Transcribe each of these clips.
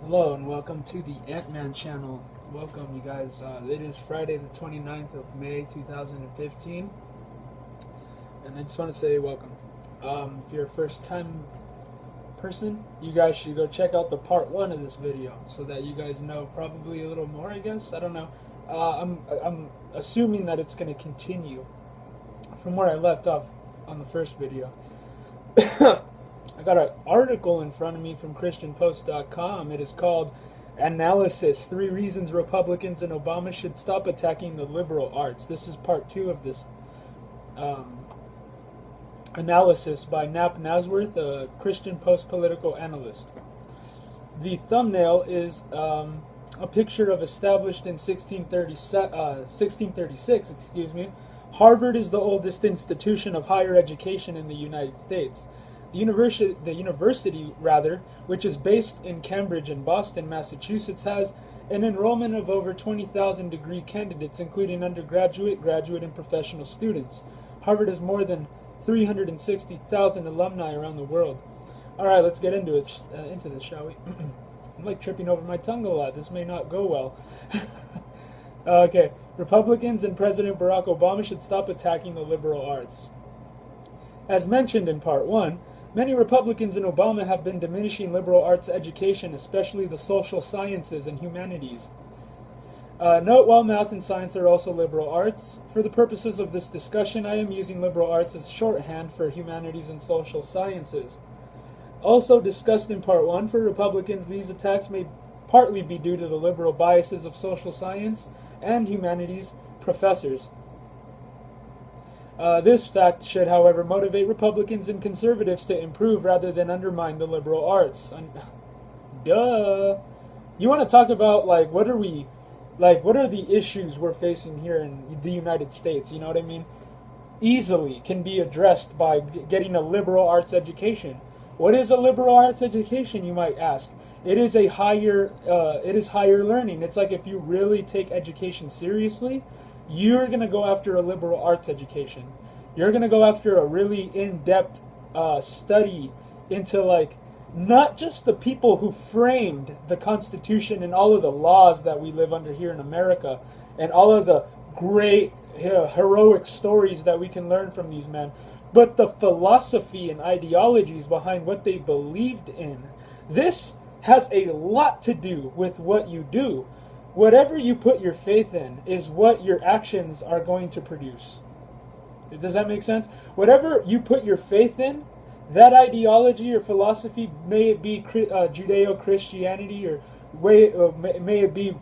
Hello and welcome to the Ant-Man channel. Welcome you guys. It is Friday the 29th of May 2015 and I just want to say welcome. If you're a first time person, you guys should go check out the part 1 of this video so that you guys know probably a little more, I guess. I don't know. I'm assuming that it's going to continue from where I left off on the first video. I got an article in front of me from ChristianPost.com. It is called Analysis: 3 Reasons Republicans and Obama Should Stop Attacking the Liberal Arts. This is part 2 of this analysis by Nap Nasworth, a Christian Post political analyst. The thumbnail is a picture of established in 1636. Harvard is the oldest institution of higher education in the United States. The university, which is based in Cambridge and Boston, Massachusetts, has an enrollment of over 20,000 degree candidates, including undergraduate, graduate, and professional students. Harvard has more than 360,000 alumni around the world. All right, let's get into this, shall we? I'm like tripping over my tongue a lot. This may not go well. Okay, Republicans and President Barack Obama should stop attacking the liberal arts. As mentioned in part 1, many Republicans and Obama have been diminishing liberal arts education, especially the social sciences and humanities. Note, while math and science are also liberal arts, for the purposes of this discussion, I am using liberal arts as shorthand for humanities and social sciences. Also discussed in part 1, for Republicans, these attacks may partly be due to the liberal biases of social science and humanities professors. This fact should, however, motivate Republicans and conservatives to improve rather than undermine the liberal arts. Duh. You want to talk about, what are the issues we're facing here in the United States, you know what I mean? Easily can be addressed by getting a liberal arts education. What is a liberal arts education, you might ask? It is higher learning. It's like if you really take education seriously, you're going to go after a liberal arts education. You're going to go after a really in-depth study into, not just the people who framed the Constitution and all of the laws that we live under here in America and all of the great heroic stories that we can learn from these men, but the philosophy and ideologies behind what they believed in. This has a lot to do with what you do. Whatever you put your faith in is what your actions are going to produce. Does that make sense? Whatever you put your faith in, that ideology or philosophy, may it be Judeo-Christianity or may it be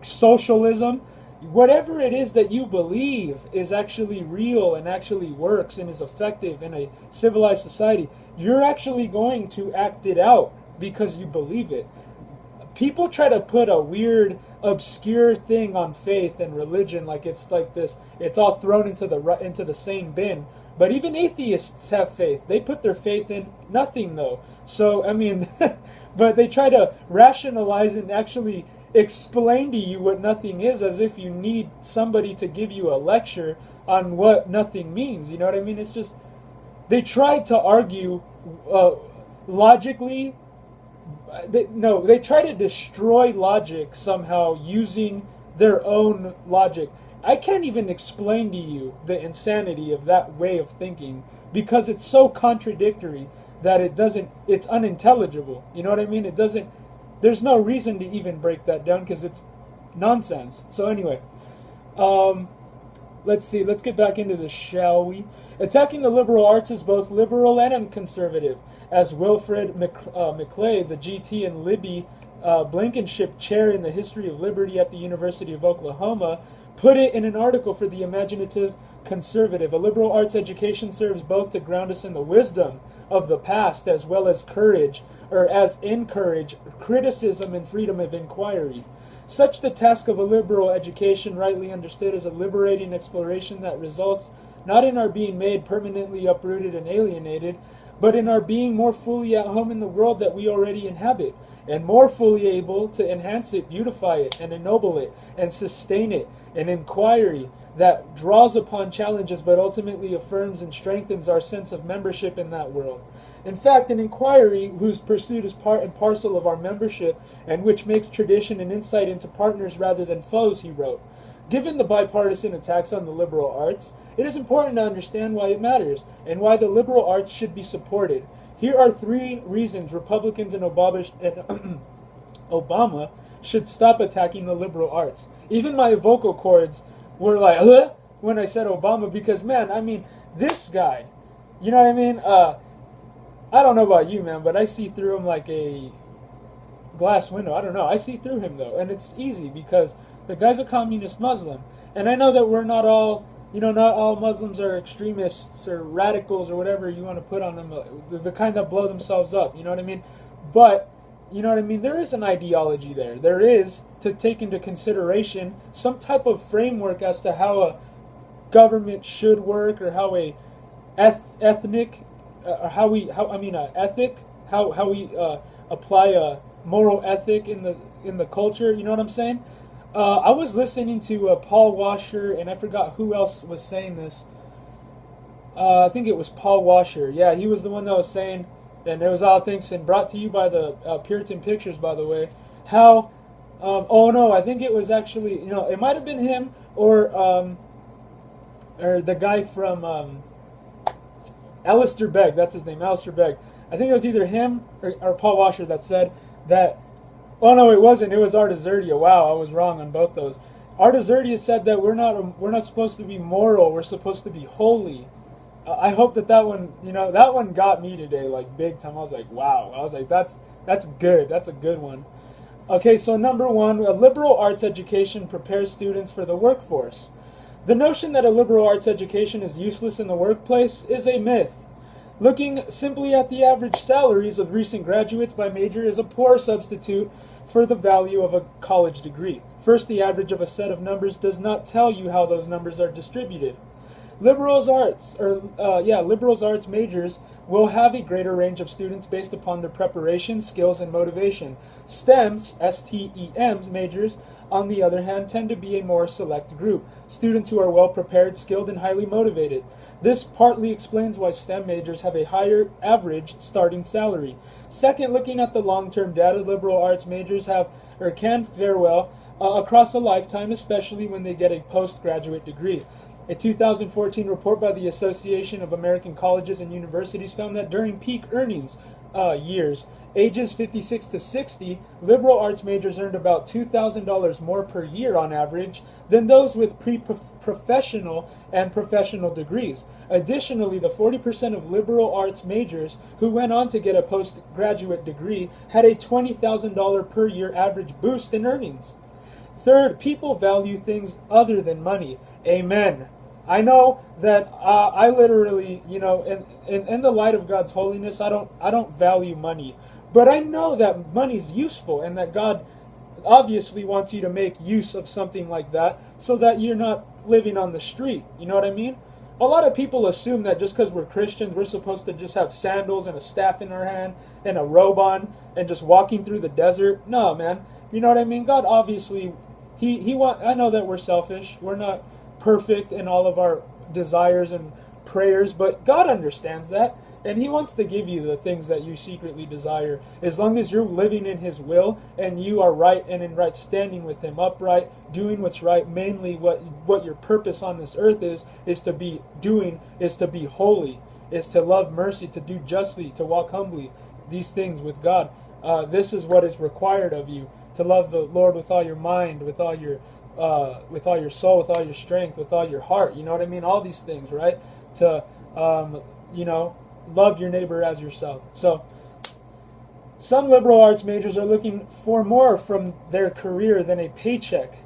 socialism, whatever it is that you believe is actually real and actually works and is effective in a civilized society, you're actually going to act it out because you believe it. People try to put a weird, obscure thing on faith and religion, it's all thrown into the same bin. But even atheists have faith. They put their faith in nothing, though. So, I mean, but they try to rationalize and actually explain to you what nothing is, as if you need somebody to give you a lecture on what nothing means. You know what I mean? It's just, they tried to argue logically. They try to destroy logic somehow using their own logic. I can't even explain to you the insanity of that way of thinking because it's so contradictory that it's unintelligible. You know what I mean? There's no reason to even break that down because it's nonsense. So anyway, let's see. Let's get back into this, shall we? Attacking the liberal arts is both liberal and conservative. As Wilfred Maclay, the GT and Libby Blankenship Chair in the History of Liberty at the University of Oklahoma, put it in an article for The Imaginative Conservative. A liberal arts education serves both to ground us in the wisdom of the past as well as encourage criticism and freedom of inquiry. Such the task of a liberal education, rightly understood, as a liberating exploration that results not in our being made permanently uprooted and alienated, but in our being more fully at home in the world that we already inhabit, and more fully able to enhance it, beautify it, and ennoble it, and sustain it, an inquiry that draws upon challenges but ultimately affirms and strengthens our sense of membership in that world. In fact, an inquiry whose pursuit is part and parcel of our membership, and which makes tradition and insight into partners rather than foes, he wrote. Given the bipartisan attacks on the liberal arts, it is important to understand why it matters, and why the liberal arts should be supported. Here are 3 reasons Republicans and Obama should stop attacking the liberal arts. Even my vocal cords were like, huh? When I said Obama, because, man, I mean, this guy, you know what I mean? I don't know about you, man, but I see through him like a glass window. I don't know. I see through him, though, and it's easy because the guy's a communist Muslim. And I know that we're not all, not all Muslims are extremists or radicals or whatever you want to put on them, the kind that blow themselves up, you know what I mean? But, you know what I mean? There is an ideology there. There is to take into consideration some type of framework as to how a government should work, or how a ethic, how we apply a moral ethic in the culture. You know what I'm saying? I was listening to Paul Washer, and I forgot who else was saying this. I think it was Paul Washer. Yeah, he was the one that was saying, and it was all thanks and brought to you by the Puritan Pictures, by the way. How? Oh no, I think it was actually, it might have been him or the guy from Alistair Begg. That's his name, Alistair Begg. I think it was either him or Paul Washer that said that. Oh no, it wasn't. It was Artaxerxes. Wow, I was wrong on both those. Artaxerxes said that we're not supposed to be moral. We're supposed to be holy. I hope that one, that one got me today, like big time. I was like, wow. I was like, that's good. That's a good one. Okay, so number 1, a liberal arts education prepares students for the workforce. The notion that a liberal arts education is useless in the workplace is a myth. Looking simply at the average salaries of recent graduates by major is a poor substitute for the value of a college degree. First, the average of a set of numbers does not tell you how those numbers are distributed. Liberal arts majors will have a greater range of students based upon their preparation, skills, and motivation. STEMs, S-T-E-Ms majors, on the other hand, tend to be a more select group, students who are well prepared, skilled, and highly motivated. This partly explains why STEM majors have a higher average starting salary. Second, looking at the long-term data, liberal arts majors can fare well across a lifetime, especially when they get a postgraduate degree. A 2014 report by the Association of American Colleges and Universities found that during peak earnings years, ages 56 to 60, liberal arts majors earned about $2,000 more per year on average than those with pre-professional and professional degrees. Additionally, the 40% of liberal arts majors who went on to get a postgraduate degree had a $20,000 per year average boost in earnings. Third, people value things other than money. Amen. I know that I literally, in the light of God's holiness, I don't value money. But I know that money's useful, and that God obviously wants you to make use of something like that so that you're not living on the street. You know what I mean? A lot of people assume that just because we're Christians, we're supposed to just have sandals and a staff in our hand and a robe on and just walking through the desert. No, man. You know what I mean? God obviously, I know that we're selfish. We're not perfect in all of our desires and prayers, but God understands that, and He wants to give you the things that you secretly desire, as long as you're living in His will and you are right and in right standing with Him, upright, doing what's right. Mainly what your purpose on this earth is to be holy, is to love mercy, to do justly, to walk humbly, these things with God. This is what is required of you, to love the Lord with all your mind, with all your soul, with all your strength, with all your heart. You know what I mean? All these things, right? To, love your neighbor as yourself. So, some liberal arts majors are looking for more from their career than a paycheck.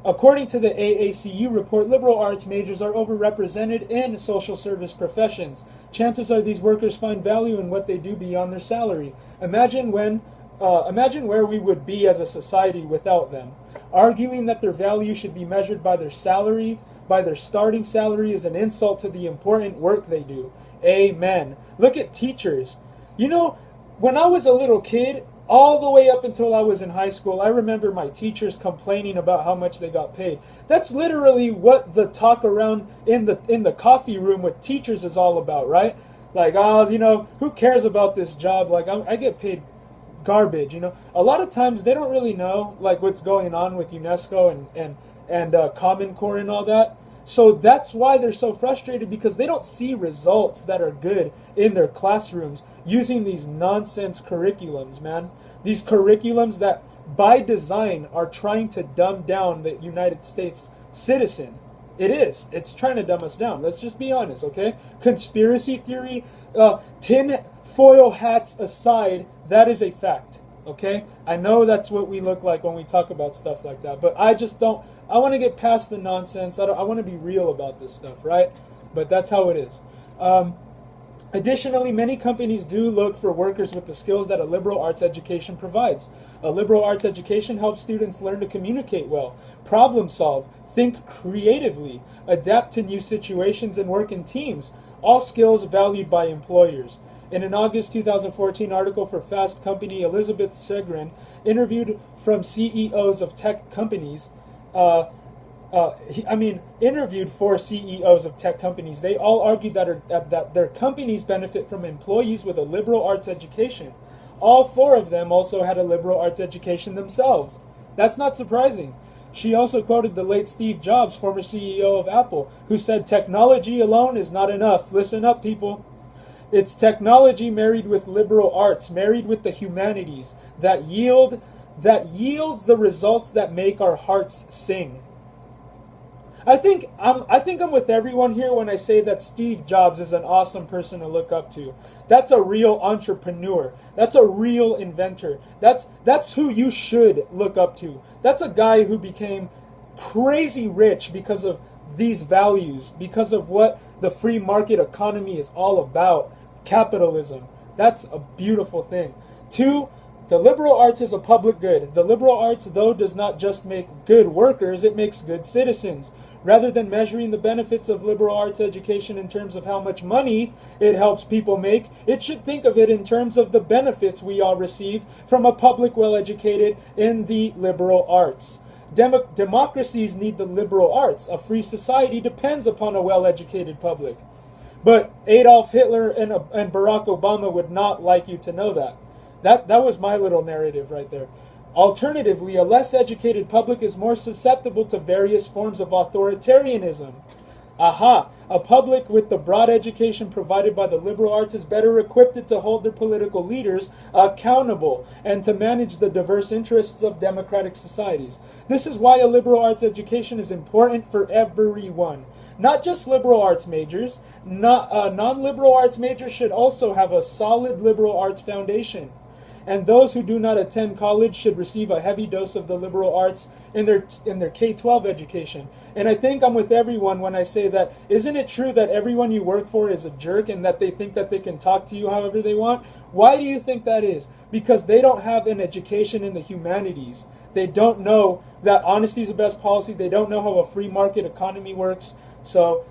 According to the AACU report, liberal arts majors are overrepresented in social service professions. Chances are these workers find value in what they do beyond their salary. Imagine where we would be as a society without them. Arguing that their value should be measured by their salary, by their starting salary, is an insult to the important work they do. Amen. Look at teachers. When I was a little kid, all the way up until I was in high school, I remember my teachers complaining about how much they got paid. That's literally what the talk around in the coffee room with teachers is all about, right? Like, oh, you know, who cares about this job? Like, I get paid garbage. You know, a lot of times they don't really know like what's going on with UNESCO and Common Core and all that. So that's why they're so frustrated, because they don't see results that are good in their classrooms using these nonsense curriculums, man. These curriculums that by design are trying to dumb down the United States citizen. It is. It's trying to dumb us down. Let's just be honest, okay? Conspiracy theory, tin foil hats aside, that is a fact, okay? I know that's what we look like when we talk about stuff like that, but I just don't. I want to get past the nonsense. I want to be real about this stuff, right? But that's how it is. Additionally, many companies do look for workers with the skills that a liberal arts education provides. A liberal arts education helps students learn to communicate well, problem solve, think creatively, adapt to new situations, and work in teams, all skills valued by employers. In an August 2014 article for Fast Company, Elizabeth Segrin interviewed from CEOs of tech companies, interviewed for CEOs of tech companies. They all argued that their companies benefit from employees with a liberal arts education. All four of them also had a liberal arts education themselves. That's not surprising. She also quoted the late Steve Jobs, former CEO of Apple, who said, "Technology alone is not enough. Listen up, people. It's technology married with liberal arts, married with the humanities, that yields the results that make our hearts sing." I think I'm with everyone here when I say that Steve Jobs is an awesome person to look up to. That's a real entrepreneur. That's a real inventor. That's who you should look up to. That's a guy who became crazy rich because of these values, because of what the free market economy is all about, capitalism. That's a beautiful thing. 2, the liberal arts is a public good. The liberal arts, though, does not just make good workers, it makes good citizens. Rather than measuring the benefits of liberal arts education in terms of how much money it helps people make, it should think of it in terms of the benefits we all receive from a public well-educated in the liberal arts. Democracies need the liberal arts. A free society depends upon a well-educated public. But Adolf Hitler and Barack Obama would not like you to know that. That was my little narrative right there. Alternatively, a less educated public is more susceptible to various forms of authoritarianism. Aha! A public with the broad education provided by the liberal arts is better equipped to hold their political leaders accountable and to manage the diverse interests of democratic societies. This is why a liberal arts education is important for everyone. Not just liberal arts majors. Non-liberal arts majors should also have a solid liberal arts foundation. And those who do not attend college should receive a heavy dose of the liberal arts in their K-12 education. And I think I'm with everyone when I say that, isn't it true that everyone you work for is a jerk and that they think that they can talk to you however they want? Why do you think that is? Because they don't have an education in the humanities. They don't know that honesty is the best policy. They don't know how a free market economy works. So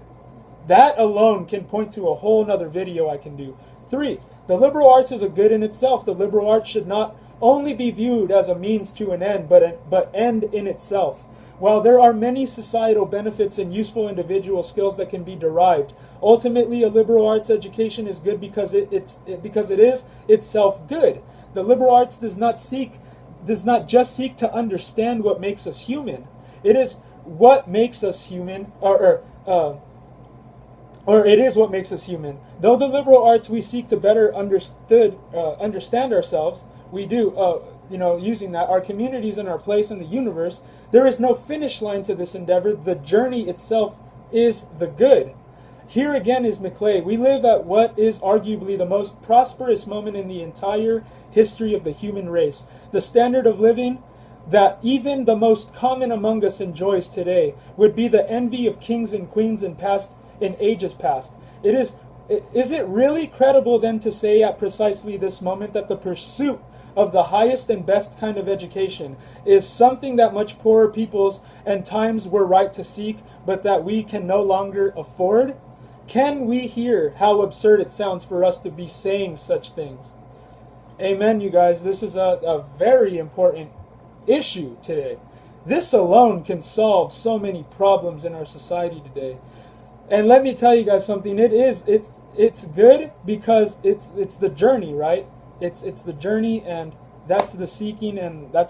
that alone can point to a whole nother video I can do. 3, the liberal arts is a good in itself. The liberal arts should not only be viewed as a means to an end, but end in itself. While there are many societal benefits and useful individual skills that can be derived, ultimately a liberal arts education is good because it is itself good. The liberal arts does not just seek to understand what makes us human. It is what makes us human, or it is what makes us human. Though the liberal arts we seek to better understand ourselves, we do, using that, our communities and our place in the universe, there is no finish line to this endeavor. The journey itself is the good. Here again is Maclay. We live at what is arguably the most prosperous moment in the entire history of the human race. The standard of living that even the most common among us enjoys today would be the envy of kings and queens in ages past. Is it really credible then to say at precisely this moment that the pursuit of the highest and best kind of education is something that much poorer peoples and times were right to seek, but that we can no longer afford? Can we hear how absurd it sounds for us to be saying such things? Amen, you guys. This is a very important issue today. This alone can solve so many problems in our society today. And let me tell you guys something. it's good because it's the journey, right? It's the journey, and that's the seeking, and that's